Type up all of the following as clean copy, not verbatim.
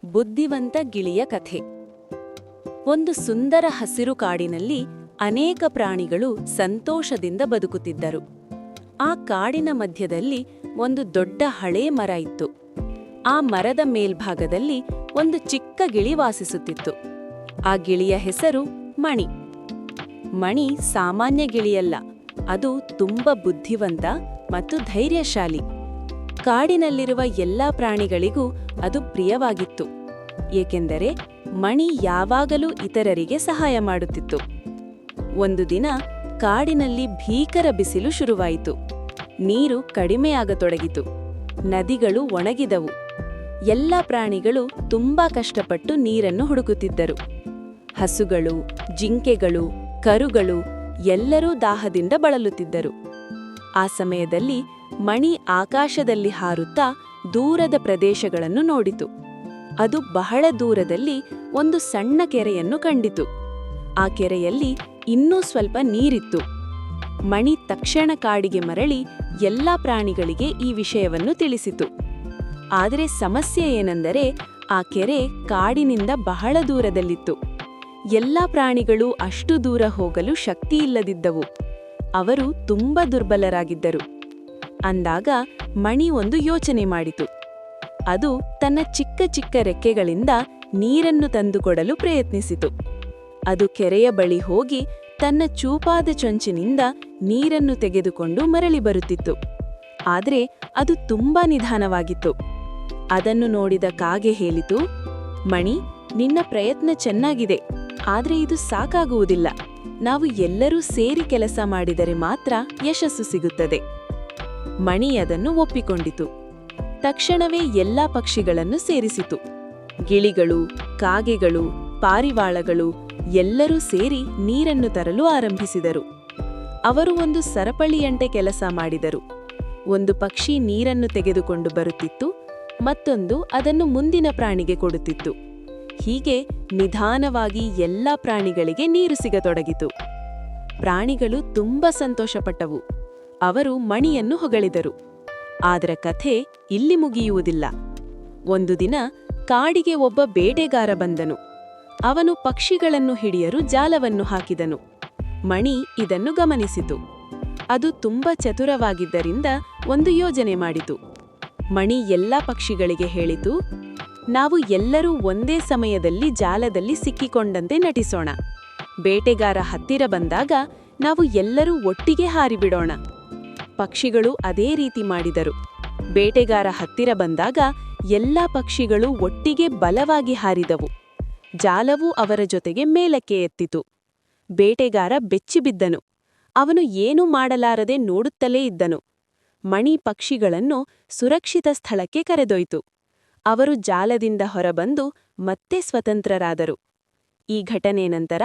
ಬುದ್ಧಿವಂತ ಗಿಳಿಯ ಕಥೆ. ಒಂದು ಸುಂದರ ಹಸಿರು ಕಾಡಿನಲ್ಲಿ ಅನೇಕ ಪ್ರಾಣಿಗಳು ಸಂತೋಷದಿಂದ ಬದುಕುತ್ತಿದ್ದರು. ಆ ಕಾಡಿನ ಮಧ್ಯದಲ್ಲಿ ಒಂದು ದೊಡ್ಡ ಹಳೇ ಮರ ಇತ್ತು. ಆ ಮರದ ಮೇಲ್ಭಾಗದಲ್ಲಿ ಒಂದು ಚಿಕ್ಕ ಗಿಳಿ ವಾಸಿಸುತ್ತಿತ್ತು. ಆ ಗಿಳಿಯ ಹೆಸರು ಮಣಿ. ಮಣಿ ಸಾಮಾನ್ಯ ಗಿಳಿಯಲ್ಲ, ಅದು ತುಂಬ ಬುದ್ಧಿವಂತ ಮತ್ತು ಧೈರ್ಯಶಾಲಿ. ಕಾಡಿನಲ್ಲಿರುವ ಎಲ್ಲಾ ಪ್ರಾಣಿಗಳಿಗೂ ಅದು ಪ್ರಿಯವಾಗಿತ್ತು, ಏಕೆಂದರೆ ಮಣಿ ಯಾವಾಗಲೂ ಇತರರಿಗೆ ಸಹಾಯ ಮಾಡುತ್ತಿತ್ತು. ಒಂದು ದಿನ ಕಾಡಿನಲ್ಲಿ ಭೀಕರ ಬಿಸಿಲು ಶುರುವಾಯಿತು. ನೀರು ಕಡಿಮೆಯಾಗತೊಡಗಿತು. ನದಿಗಳು ಒಣಗಿದವು. ಎಲ್ಲ ಪ್ರಾಣಿಗಳು ತುಂಬಾ ಕಷ್ಟಪಟ್ಟು ನೀರನ್ನು ಹುಡುಕುತ್ತಿದ್ದರು. ಹಸುಗಳು, ಜಿಂಕೆಗಳು, ಕರುಗಳು ಎಲ್ಲರೂ ದಾಹದಿಂದ ಬಳಲುತ್ತಿದ್ದರು. ಆ ಸಮಯದಲ್ಲಿ ಮಣಿ ಆಕಾಶದಲ್ಲಿ ಹಾರುತ್ತಾ ದೂರದ ಪ್ರದೇಶಗಳನ್ನು ನೋಡಿತು. ಅದು ಬಹಳ ದೂರದಲ್ಲಿ ಒಂದು ಸಣ್ಣ ಕೆರೆಯನ್ನು ಕಂಡಿತು. ಆ ಕೆರೆಯಲ್ಲಿ ಇನ್ನೂ ಸ್ವಲ್ಪ ನೀರಿತ್ತು. ಮಣಿ ತಕ್ಷಣ ಕಾಡಿಗೆ ಮರಳಿ ಎಲ್ಲಾ ಪ್ರಾಣಿಗಳಿಗೆ ಈ ವಿಷಯವನ್ನು ತಿಳಿಸಿತು. ಆದರೆ ಸಮಸ್ಯೆ ಏನೆಂದರೆ ಆ ಕೆರೆ ಕಾಡಿನಿಂದ ಬಹಳ ದೂರದಲ್ಲಿತ್ತು. ಎಲ್ಲಾ ಪ್ರಾಣಿಗಳು ಅಷ್ಟು ದೂರ ಹೋಗಲು ಶಕ್ತಿಯಿಲ್ಲದಿದ್ದವು. ಅವರು ತುಂಬಾ ದುರ್ಬಲರಾಗಿದ್ದರು. ಅಂದಾಗ ಮಣಿ ಒಂದು ಯೋಚನೆ ಮಾಡಿತು. ಅದು ತನ್ನ ಚಿಕ್ಕ ಚಿಕ್ಕ ರೆಕ್ಕೆಗಳಿಂದ ನೀರನ್ನು ತಂದುಕೊಡಲು ಪ್ರಯತ್ನಿಸಿತು. ಅದು ಕೆರೆಯ ಬಳಿ ಹೋಗಿ ತನ್ನ ಚೂಪಾದ ಚೊಂಚಿನಿಂದ ನೀರನ್ನು ತೆಗೆದುಕೊಂಡು ಮರಳಿ ಬರುತ್ತಿತ್ತು. ಆದರೆ ಅದು ತುಂಬಾ ನಿಧಾನವಾಗಿತ್ತು. ಅದನ್ನು ನೋಡಿದ ಕಾಗೆ ಹೇಳಿತು, ಮಣಿ, ನಿನ್ನ ಪ್ರಯತ್ನ ಚೆನ್ನಾಗಿದೆ, ಆದರೆ ಇದು ಸಾಕಾಗುವುದಿಲ್ಲ. ನಾವು ಎಲ್ಲರೂ ಸೇರಿ ಕೆಲಸ ಮಾಡಿದರೆ ಮಾತ್ರ ಯಶಸ್ಸು ಸಿಗುತ್ತದೆ. ಮಣಿ ಅದನ್ನು ಒಪ್ಪಿಕೊಂಡಿತು. ತಕ್ಷಣವೇ ಎಲ್ಲಾ ಪಕ್ಷಿಗಳನ್ನು ಸೇರಿಸಿತು. ಗಿಳಿಗಳು, ಕಾಗೆಗಳು, ಪಾರಿವಾಳಗಳು ಎಲ್ಲರೂ ಸೇರಿ ನೀರನ್ನು ತರಲು ಆರಂಭಿಸಿದರು. ಅವರು ಒಂದು ಸರಪಳಿಯಂತೆ ಕೆಲಸ ಮಾಡಿದರು. ಒಂದು ಪಕ್ಷಿ ನೀರನ್ನು ತೆಗೆದುಕೊಂಡು ಬರುತ್ತಿತ್ತು, ಮತ್ತೊಂದು ಅದನ್ನು ಮುಂದಿನ ಪ್ರಾಣಿಗೆ ಕೊಡುತ್ತಿತ್ತು. ಹೀಗೆ ನಿಧಾನವಾಗಿ ಎಲ್ಲಾ ಪ್ರಾಣಿಗಳಿಗೆ ನೀರು ಸಿಗತೊಡಗಿತು. ಪ್ರಾಣಿಗಳು ತುಂಬಾ ಸಂತೋಷಪಟ್ಟವು. ಅವರು ಮಣಿಯನ್ನು ಹೊಗಳಿದರು. ಆದರೆ ಕಥೆ ಇಲ್ಲಿ ಮುಗಿಯುವುದಿಲ್ಲ. ಒಂದು ದಿನ ಕಾಡಿಗೆ ಒಬ್ಬ ಬೇಟೆಗಾರ ಬಂದನು. ಅವನು ಪಕ್ಷಿಗಳನ್ನು ಹಿಡಿಯಲು ಜಾಲವನ್ನು ಹಾಕಿದನು. ಮಣಿ ಇದನ್ನು ಗಮನಿಸಿತು. ಅದು ತುಂಬಾ ಚತುರವಾಗಿದ್ದರಿಂದ ಒಂದು ಯೋಜನೆ ಮಾಡಿತು. ಮಣಿ ಎಲ್ಲಾ ಪಕ್ಷಿಗಳಿಗೆ ಹೇಳಿತು, ನಾವು ಎಲ್ಲರೂ ಒಂದೇ ಸಮಯದಲ್ಲಿ ಜಾಲದಲ್ಲಿ ಸಿಕ್ಕಿಕೊಂಡಂತೆ ನಟಿಸೋಣ. ಬೇಟೆಗಾರ ಹತ್ತಿರ ಬಂದಾಗ ನಾವು ಎಲ್ಲರೂ ಒಟ್ಟಿಗೆ ಹಾರಿಬಿಡೋಣ. ಪಕ್ಷಿಗಳು ಅದೇ ರೀತಿ ಮಾಡಿದರು. ಬೇಟೆಗಾರ ಹತ್ತಿರ ಬಂದಾಗ ಎಲ್ಲಾ ಪಕ್ಷಿಗಳು ಒಟ್ಟಿಗೆ ಬಲವಾಗಿ ಹಾರಿದವು. ಜಾಲವೂ ಅವರ ಜೊತೆಗೆ ಮೇಲಕ್ಕೆ ಎತ್ತಿತು. ಬೇಟೆಗಾರ ಬೆಚ್ಚಿಬಿದ್ದನು. ಅವನು ಏನೂ ಮಾಡಲಾರದೆ ನೋಡುತ್ತಲೇ ಇದ್ದನು. ಮಣಿ ಪಕ್ಷಿಗಳನ್ನು ಸುರಕ್ಷಿತ ಸ್ಥಳಕ್ಕೆ ಕರೆದೊಯ್ತು. ಅವರು ಜಾಲದಿಂದ ಹೊರಬಂದು ಮತ್ತೆ ಸ್ವತಂತ್ರರಾದರು. ಈ ಘಟನೆ ನಂತರ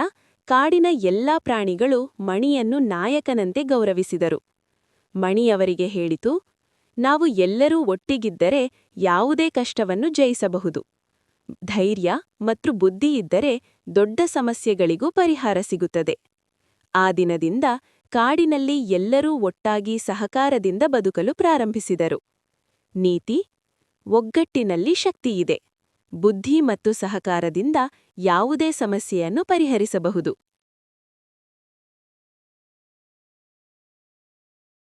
ಕಾಡಿನ ಎಲ್ಲಾ ಪ್ರಾಣಿಗಳು ಮಣಿಯನ್ನು ನಾಯಕನಂತೆ ಗೌರವಿಸಿದರು. ಮಣಿ ಅವರಿಗೆ ಹೇಳಿತು, ನಾವು ಎಲ್ಲರೂ ಒಟ್ಟಿಗಿದ್ದರೆ ಯಾವುದೇ ಕಷ್ಟವನ್ನು ಜಯಿಸಬಹುದು. ಧೈರ್ಯ ಮತ್ತು ಬುದ್ಧಿ ಇದ್ದರೆ ದೊಡ್ಡ ಸಮಸ್ಯೆಗಳಿಗೂ ಪರಿಹಾರ ಸಿಗುತ್ತದೆ. ಆ ದಿನದಿಂದ ಕಾಡಿನಲ್ಲಿ ಎಲ್ಲರೂ ಒಟ್ಟಾಗಿ ಸಹಕಾರದಿಂದ ಬದುಕಲು ಪ್ರಾರಂಭಿಸಿದರು. ನೀತಿ: ಒಗ್ಗಟ್ಟಿನಲ್ಲಿ ಶಕ್ತಿಯಿದೆ. ಬುದ್ಧಿ ಮತ್ತು ಸಹಕಾರದಿಂದ ಯಾವುದೇ ಸಮಸ್ಯೆಯನ್ನು ಪರಿಹರಿಸಬಹುದು.